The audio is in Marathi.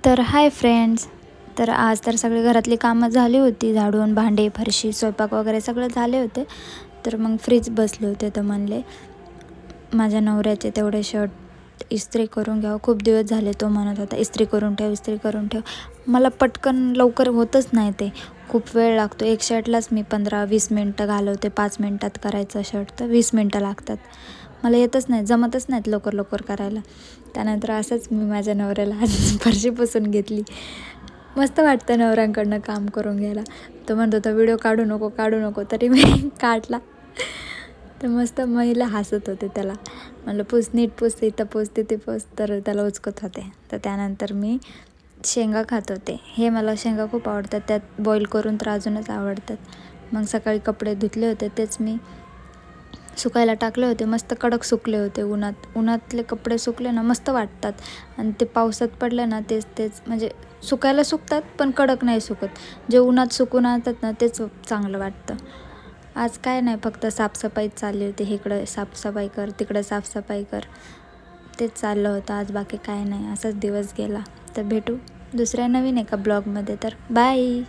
तर हाय फ्रेंड्स. तर आज तर सगळे घरातली कामं झाली होती, झाडून भांडे फरशी स्वयंपाक वगैरे सगळं झाले होते. तर मग फ्रीच बसले होते तर म्हणले माझ्या नवऱ्याचे तेवढे शर्ट इस्त्री करून घ्यावं. खूप दिवस झाले तो म्हणत होता इस्त्री करून ठेव, इस्त्री करून ठेव. मला पटकन लवकर होतच नाही ते, खूप वेळ लागतो. एक शर्टलाच मी 15-20 मिनटं घालवते. 5 मिनटात करायचं शर्ट तर 20 मिनटं लागतात. मला येतच नाही, जमतच नाहीत लवकर लवकर करायला. त्यानंतर असंच मी माझ्या नवऱ्याला आज फरशी पुसून घेतली. मस्त वाटतं नवऱ्यांकडनं काम करून घ्यायला. तो म्हणतो होता व्हिडिओ काढू नको, तरी मी काढला. तर मस्त महिला हसत होते त्याला. म्हणलं पूस, नीट पूस, इथं पूस, तिथे पूस. तर त्याला उचकत होते. तर त्यानंतर मी शेंगा खात होते. हे मला शेंगा खूप आवडतात, त्यात बॉईल करून तर अजूनच आवडतात. मग सकाळी कपडे धुतले होते, तेच मी सुकायला टाकले होते. मस्त कडक सुकले होते उन्हातले कपडे सुकले ना मस्त वाटतात. आणि ते पावसात पडले ना तेच म्हणजे सुकायला सुकतात पण कडक नाही सुकत. जे उन्हात सुकून आणतात ना तेच चांगलं वाटतं. आज काय नाही, फक्त साफसफाईच चालली होती. इकडं साफसफाई कर, तिकडं साफसफाई कर, तेच चाललं होतं आज. बाकी काय नाही, असाच दिवस गेला. तर भेटू दुसऱ्या नवीन एका ब्लॉगमध्ये. तर बाय.